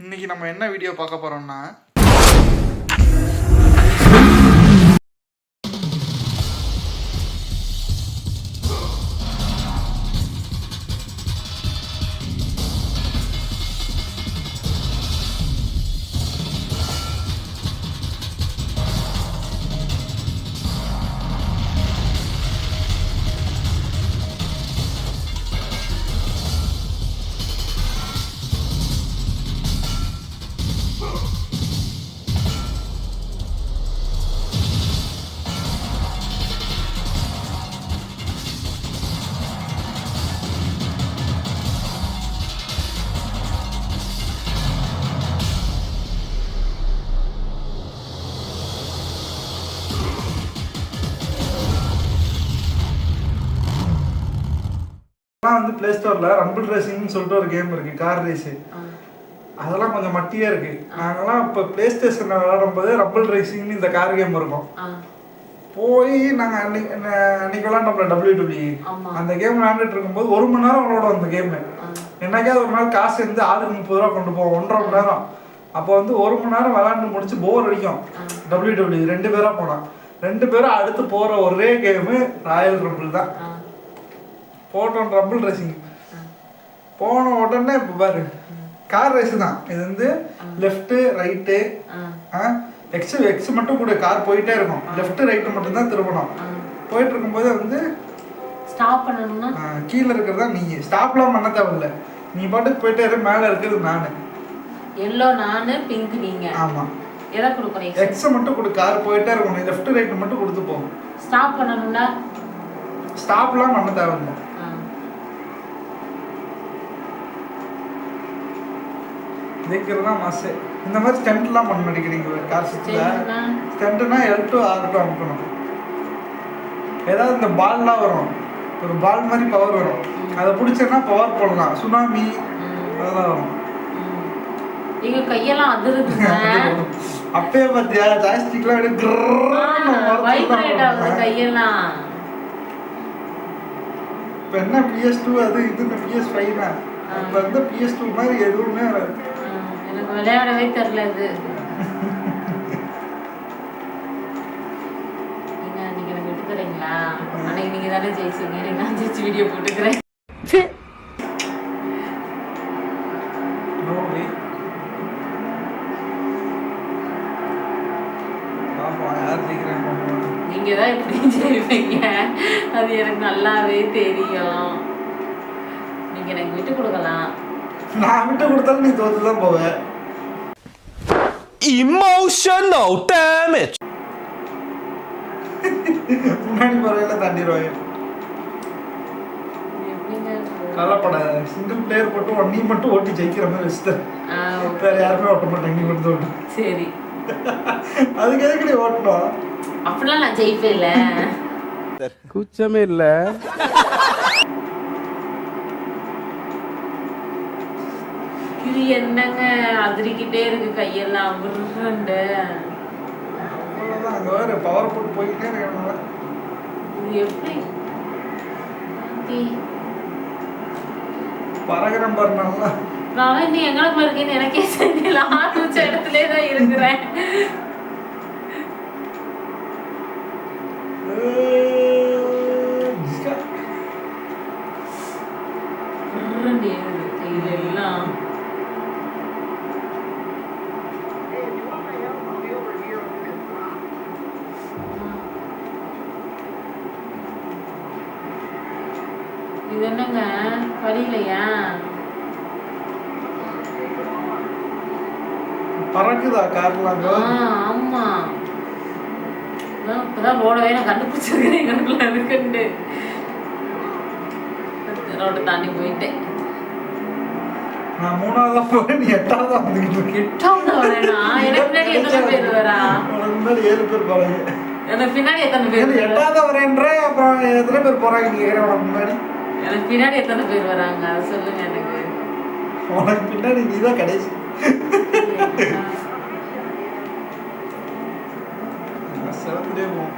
இன்னைக்கு நம்ம என்ன வீடியோ பார்க்க போறோம்னா வந்து பிளே ஸ்டோர்ல ரம்பிள் ரேசிங்னு சொல்லிட்டு ஒரு கேம் இருக்கு, கார் ரேஸ். அதெல்லாம் கொஞ்சம் மட்டியா இருக்கு. நாங்கெல்லாம் இப்போ பிளே ஸ்டேஷன்ல விளையாடும் போது ரம்பிள் ரேசிங்னு இந்த கார் கேம் இருக்கும். போய் நாங்க அன்னைக்கு விளையாண்டோம்ல WWE, அந்த கேம் விளையாண்டுட்டு இருக்கும்போது 1 மணி நேரம் விளையாடும் அந்த கேம். என்னைக்காவது ஒரு நாள் காசு இருந்து ஆளுக்கு 30 ரூபா கொண்டு போவோம், 1.5 மணி நேரம். அப்போ வந்து 1 மணி நேரம் விளையாண்டு முடிச்சு போர் அடிக்கும். WWE 2 பேரா போனோம். 2 பேரும் அடுத்து போற ஒரே கேமு ராயல் ரம்பிள் தான். போட்டோம் ரம்பிள் ரேசிங். போன உடனே இப்போ பாரு, கார் ரேஸ் தான் இது. வந்து லெஃப்ட் ரைட்டு எக்ஸ் மட்டும் கூட கார் போயிட்டே இருக்கும். லெஃப்ட் ரைட்டு மட்டும் தான் திரும்பணும். போயிட்டு இருக்கும்போது வந்து ஸ்டாப் பண்ணணும்னா கீழே இருக்கிறதா நீ ஸ்டாப்லாம் பண்ண தேவையில்ல, நீ பாட்டுக்கு போயிட்டே இரு. மேலே இருக்கிறது நானு, எல்லோ நானு, பிங்க் நீங்க. ஆமா, எதை கொடுக்கணும்? எக்ஸ் மட்டும் கொடு, கார் போயிட்டே இருக்கும். நீ லெஃப்ட் ரைட் மட்டும் கொடுத்து போகும். ஸ்டாப் பண்ணணும்னா ஸ்டாப்லாம் பண்ண தேவையில்ல. தேக்கிறதா மாசு. இந்த மாதிரி ஸ்டண்ட்லாம் பண்ண மாட்டேங்கிறீங்க கார் சுத்துல. ஸ்டண்ட்னா L2 R2 அமுக்கணும். ஏதாவது இந்த பால்லாம் வரும், ஒரு பால் மாதிரி பவர் வரும், அதை பிடிச்சேன்னா பவர் போடலாம். சுனாமி அதெல்லாம் வரும். எங்க கையெல்லாம் அதிருதுங்க. அப்பயே பாத்தியா ஜாய்ஸ்டிக்லாம் வைப்ரேட் ஆகுது கையெல்லாம். இப்போ என்ன PS2 அது இது PS5 தான். அப்ப வந்து PS2 மாதிரி எதுவுமே எனக்கு விளையாடவே தெரியல இது. நீங்க எனக்கு விட்டு தரீங்களா? அன்னைக்கு நீங்க தானே ஜெயிச்சீங்க, எனக்கு நான் ஜெயிச்சு வீடியோ போட்டுக்கிறேன். நீங்க தான் இப்படி ஜெயிப்பீங்க, அது எனக்கு நல்லாவே தெரியும். நீங்க எனக்கு விட்டு கொடுக்கலாம். நான் விட்டு கொடுத்தாலும் நீ தோத்து தான் போவ. Emotional damage. முன்னாடி பரவாயில்ல தாண்டிடுவாங்க. கலப்படாத, சிங்கிள் பிளேயர் போட்டு நீ மட்டும் ஓட்டி ஜெயிக்கிற மாதிரி வச்சுட்ட. வேற யாருமே ஓட்ட மாட்டாங்க, நீ மட்டும் ஓட்டு. சரி, அதுக்கு எதுக்கு நீ ஓட்டணும்? அப்படிலாம் நான் ஜெயிப்பே இல்ல, கூச்சமே இல்ல. இது என்னங்க அதிரிக்கிட்டே இருக்கு கையெல்லாம் விருண்டு. அவ்வளோதான், அங்கே வேறு பவர் போட்டு போய்கிட்டே இருக்கனால இது எப்படி பறகுறம் பாருனால. நான் இன்னும் எங்களுக்கு இருக்கேன்னு எனக்கே தெரியல, ஆரம்பிச்ச இடத்துலே தான் இருக்கிறேன். கையிலெல்லாம் இது என்னங்க வழியிலையா பறக்குதா கார்லாம்? ஆமா, இப்பதான் ரோடவே நான் கண்டுபிடிச்சிருக்கேன் எங்களுக்குள்ள இருக்குண்டு. ரோட்டை தாண்டி போயிட்டேன். நான் 3ஆவதா போறேன், நீ 8ஆவதா வந்துகிட்டு இருக்கு. 8ஆவதா வரேனா? எனக்கு பின்னாடி எத்தனை பேர் வரா? உனக்கு முன்னாடி 7 பேர் போறாங்க. எனக்கு பின்னாடி எத்தனை பேர்? 8ஆவதா வரேன்ற, அப்புறம் எத்தனை பேர் போறாங்க கேக்குறேன். உனக்கு முன்னாடி எனக்கு பின்னாடி எத்தனை பேர் வராங்க அதை சொல்லுங்க எனக்கு. உனக்கு பின்னாடி நீதான் கடைசி. செவத்துலேயே போவோம்.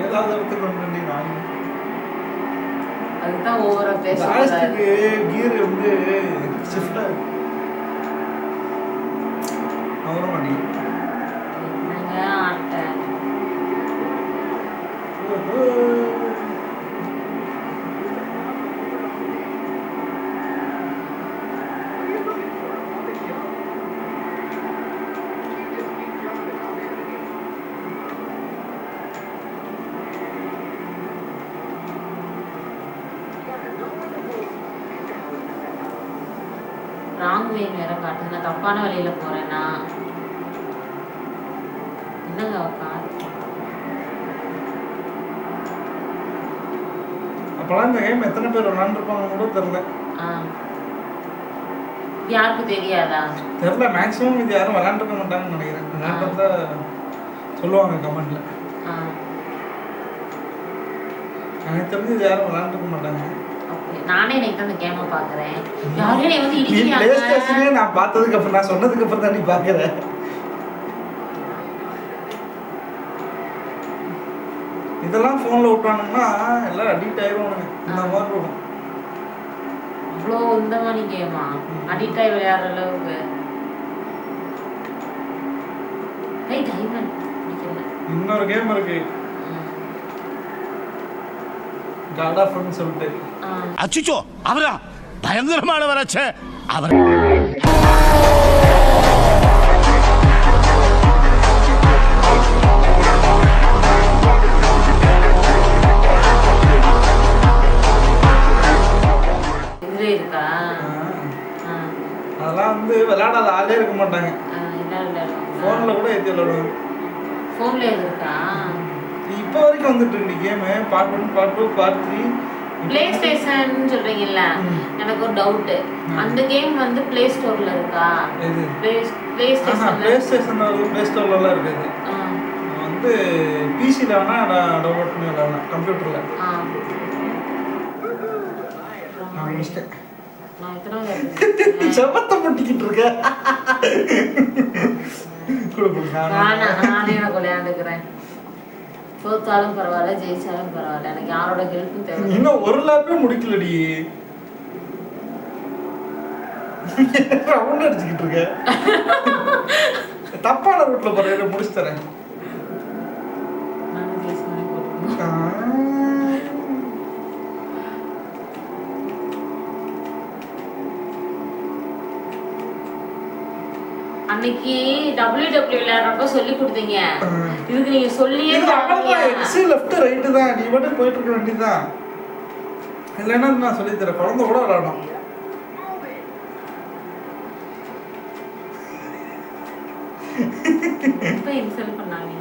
ஏதாவது இடத்துக்கு வந்து அதுதான் ஓவரா பேசுறாரு. லாஸ்ட்டுக்கு கியர் வந்து ஷிஃப்ட் ஆகுது. அவர மாட்டேங்குது. என்னங்க ஆட்ட. ராங் வே வேற காட்டுது. நான் தப்பான வழியில போறேன்னா என்னங்க கார். அப்பெல்லாம் இந்த கேம் எத்தனை பேர் விளாண்டுருப்பாங்கன்னு கூட தெரியல. யாருக்கும் தெரியாதா? தெரியல, மேக்ஸிமம் இது யாரும் விளாண்டுருக்க மாட்டாங்கன்னு நினைக்கிறேன். விளாண்டுறதா சொல்லுவாங்க கமெண்ட்ல. எனக்கு தெரிஞ்சு இது யாரும் விளாண்டுருக்க மாட்டாங்க. நானே இன்னைக்கு அந்த கேமை பாக்குறேன். யாரும் வந்து இடிக்கிறாங்க. நான் பார்த்ததுக்கு அப்புறம், நான் சொன்னதுக்கு அப்புறம் தான் நீ பாக்குற. இதெல்லாம் போன்ல விட்டானுங்கன்னா எல்லாம் அடிக்ட் ஆயிடுவானுங்க. இந்த மாதிரி இருக்கும். இவ்வளோ இந்த மாதிரி கேமா அடிக்ட் ஆகி விளையாடுற அளவுக்கு. இன்னொரு கேம் இருக்கு, காட் ஆஃப் வார்னு சொல்லிட்டு. அச்சோ, அவரா பயங்கரமானவராச்சே அவர். இருக்கா? அதெல்லாம் வந்து விளையாடாத ஆளே இருக்க மாட்டாங்க. போன்ல கூட ஏற்றி விளையாடுவாங்க. போன்ல இருக்கா? இப்போ வரைக்கும் வந்துட்டு இருக்கு game. Part 1, part 2, part 3. Play station சொல்றீங்கல்ல, எனக்கு ஒரு டவுட். அந்த கேம் வந்து பிளே ஸ்டோர்ல இருக்கா? எது? Play station. பிளே ஸ்டேஷன்ல பிளே ஸ்டோர்லலாம் இருக்குது. வந்து பிசில வேணா டவுன்லோட் பண்ணி விளையாடலாம், கம்ப்யூட்டர்ல. நான் மிஸ்டேக். நான் எத்தனை செவத்த முட்டிக்கிட்டு இருக்க. நானே விளையாண்டுக்கிறேன். தோத்தாலும் பரவாயில்ல, ஜெயிச்சாலும் பரவாயில்ல, எனக்கு யாரோட ஹெல்ப்பும் தேவை. இன்னும் ஒரு லேப்பே முடிக்கலடி. ரவுண்ட் அடிச்சுக்கிட்டு இருக்க. தப்பான ரூட்ல போற, முடிச்சு தரேன். அன்னைக்கு WW விளையாடுறப்ப சொல்லி கொடுத்தீங்க. இதுக்கு நீங்க சொல்லியே லெஃப்ட் ரைட் தான், நீ மட்டும் போயிட்டு இருக்க வேண்டியதுதான். இல்லைன்னா நான் சொல்லி தரேன், குழந்தை கூட விளையாடும். இப்ப இன்சல்ட் பண்ணாங்க.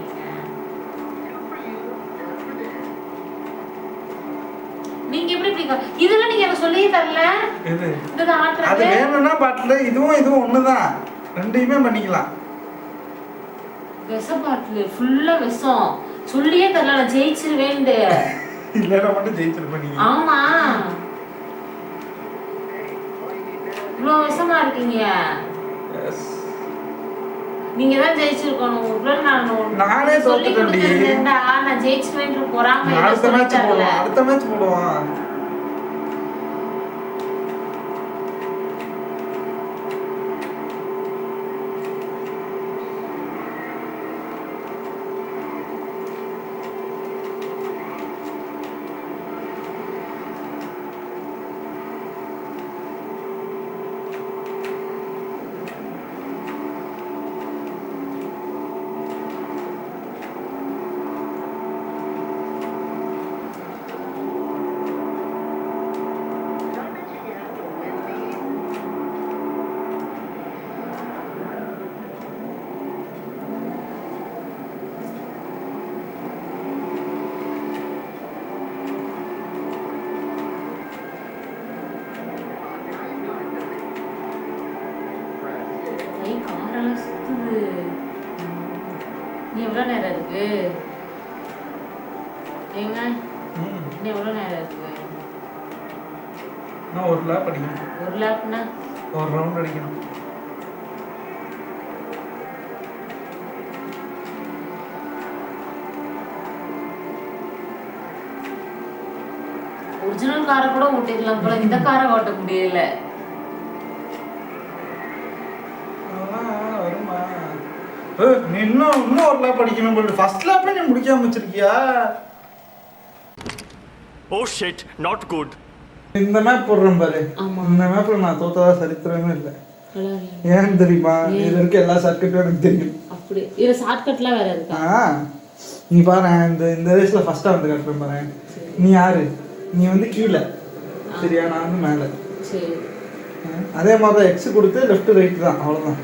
நீங்க எப்படி இதெல்லாம் நீங்க எனக்கு சொல்லியே தரல. அது வேணும்னா பாட்டுல இதுவும் ஒண்ணுதான், ரெண்டையுமே பண்ணிக்கலாம். விஷ பாட்டில் ஃபுல்லா விஷம் சொல்லியே தரல. நான் ஜெயிச்சிருவேன். இல்லைன்னா மட்டும் ஜெயிச்சிருப்பேன் நீங்க. ஆமா, இவ்வளோ விஷமா இருக்கீங்க. நீங்க தான் ஜெயிச்சிருக்கணும். நானே தோத்துட்டேன். நான் ஜெயிச்சிருவேன் போறாம. அடுத்த மேட்ச் போடுவான். நீ எவ்வளோ நேரம் இருக்கு? ஏங்க இன்னும் எவ்வளோ நேரம் இருக்கு? நான் ஒரு லேப் அடிக்கணும். ஒரு லேப்னா ஒரு ரவுண்ட் அடிக்கணும். ஒரிஜினல் காரை கூட ஓட்டிடலாம் போல, இந்த காரை ஓட்ட முடியல. நீ இன்னும் ஒரு லேப் படிக்கணும் போல. ஃபர்ஸ்ட் லேப்ல நீ முடிக்காம வச்சிருக்கியா? Oh shit, not good. இந்த மேப் போடுறேன் பாரு. இந்த மேப்ல நான் தோத்ததா சரித்திரமே இல்லை. ஏன் தெரியுமா? இதுல இருக்க எல்லா ஷார்ட்கட்டும் எனக்கு தெரியும். அப்படி இதுல ஷார்ட்கட்லாம் வேற இருக்கா? நீ பாரு, இந்த ரேஸ்ல ஃபர்ஸ்டா வந்து கட்டுறேன் பாரு. நீ யாரு? நீ வந்து கீழே, சரியா? நான் வந்து மேல. சரி, அதே மாதிரி தான் எக்ஸ் கொடுத்து லெஃப்ட் ரைட் தான், அவ்வளவுதான்.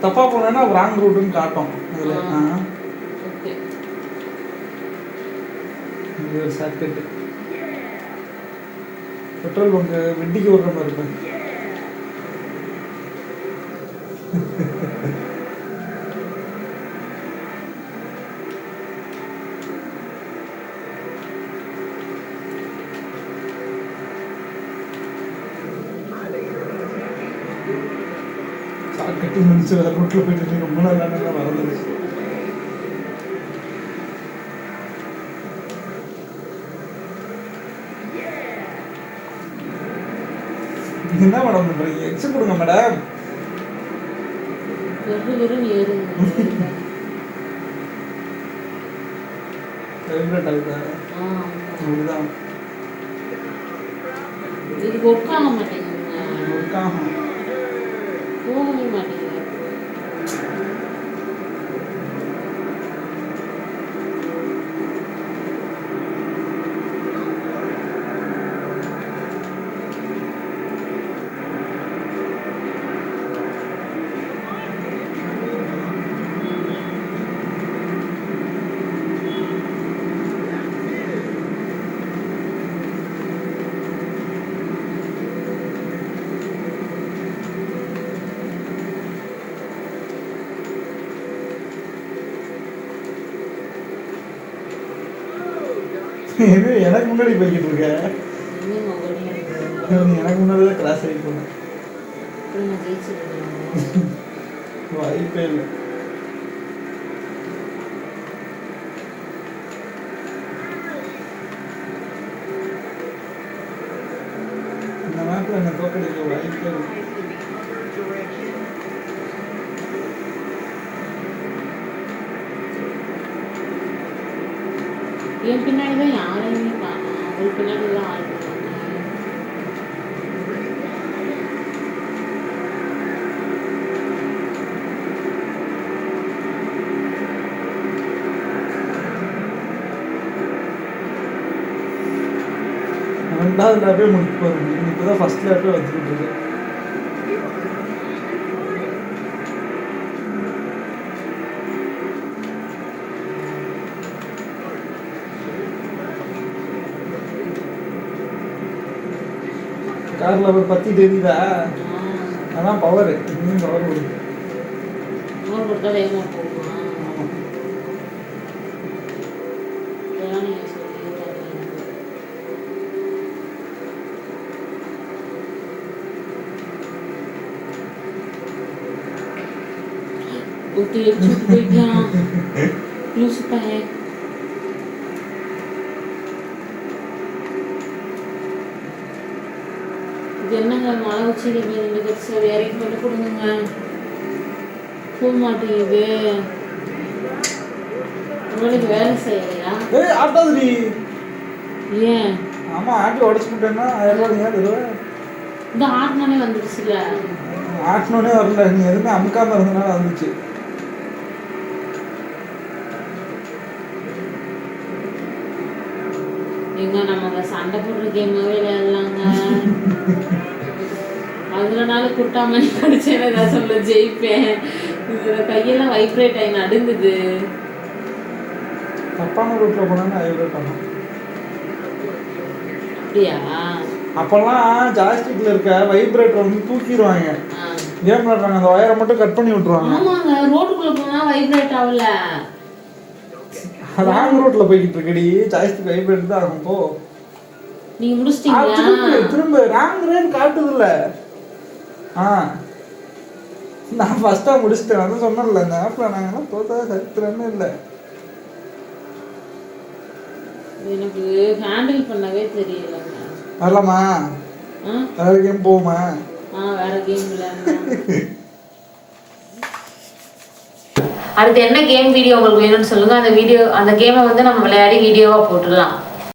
தப்பா போனேன்னா ராங் ரூட்னு காட்டும் அதுல. ஓகே, இது ஒரு ஷார்ட்கட். பெட்ரோல் பங்க் வெட்டிக்கு விடுற மாதிரி இருப்பேன். ஷார்ட்கட்டு முடிச்சு வேற ரூட்ல போயிட்டு ரொம்ப நல்லா மறந்துடுச்சு. என்ன மேடம் பண்றீங்க? எக்ஸ் கொடுங்க மேடம். வெறும் ஏறுங்க. ஃபேவரட் ஆகுதா? அப்படிதான். இது ஒர்க் ஆக மாட்டேங்குதுங்க. ஒர்க் ஆகும். போகவே மாட்டேங்குது. எனக்கு முன்னாடி போய்கிட்டு இருக்க. எனக்கு முன்னாடி தான் கிராஸ் ஆகி போனேன். வாய்ப்பே இல்லை. இந்த மேப்ல என்ன தோக்கடிக்க வாய்ப்பே இல்லை. என் பின்னாடி தான் யாரையுமே காணோம். அவங்களுக்கு பின்னாடி தான் ஆள் இருக்காங்க. ரெண்டாவது லேப்பே முடிச்சு போகிறேன். இப்போதான் ஃபர்ஸ்ட் லேப்பே வச்சுக்கிட்டு இருக்கேன். கார்ல ஒரு பத்தி தெரியுதா? அதான் பவர். இன்னும் பவர் கொடுக்கும். பவர் கொடுத்தா வேகமாக போகுமா? இதெல்லாம் நீங்கள் சொல்லி ஊற்றி வச்சு போய்க்கலாம். லூசு பையன். என்னங்க மழை உச்சியில போய் நின்று சார் இறங்கி பண்ணி கொடுங்க. போக மாட்டேங்குது. உங்களுக்கு வேலை செய்யலையா? ஆட்டாதுடி. ஏன்? ஆமா, ஆட்டி உடச்சு விட்டேன்னா 1000 ரூபா நீ தருவேன். இந்த ஆட்டினாலே வந்துடுச்சுல. ஆட்டினோடனே வரல, நீ எதுவுமே அமுக்காம இருந்தனால வந்துச்சு. எங்க நம்ம சண்டை போடுற கேமாவே விளையாடலாங்க. அதனால குட்டாமணி படிச்சேன் ஏதாவது சொல்ல ஜெயிப்பேன். இதுல கையெல்லாம் வைப்ரேட் ஆகி நடுங்குது. தப்பான ரூட்ல போனா வைப்ரேட் ஆகும். அப்படியா? அப்பெல்லாம் ஜாய்ஸ்டிக்ல இருக்க வைப்ரேட்டர் வந்து தூக்கிடுவாங்க. கேம் விளையாடுறாங்க, அந்த ஒயரை மட்டும் கட் பண்ணி விட்டுருவாங்க. ஆமாங்க, ரோட்டுக்குள்ள போனா வைப்ரேட் ஆகல. ராங் ரூட்ல போய்கிட்டு இருக்கடி, ஜாய்ஸ்டிக் வைப்ரேட் தான் ஆகும். போ, நீங்க முடிச்சிட்டீங்களா? திரும்ப ராங் ரேன் காட்டுதுல்ல. நான் ஃபர்ஸ்டா முடிச்சிட்டேன். அதான் சொன்னேன்ல, இந்த ஆப்ல நாங்கெல்லாம் தோத்தா சரித்திரமே இல்லை. எனக்கு ஹேண்டில் பண்ணவே தெரியலங்க. வரலாமா? வேற கேம் போமா? வேற கேம் விளையாடலாம். அடுத்து என்ன கேம் வீடியோ உங்களுக்கு வேணும்னு சொல்லுங்க. அந்த கேமை வந்து நம்ம விளையாடி வீடியோவா போட்டுடலாம்.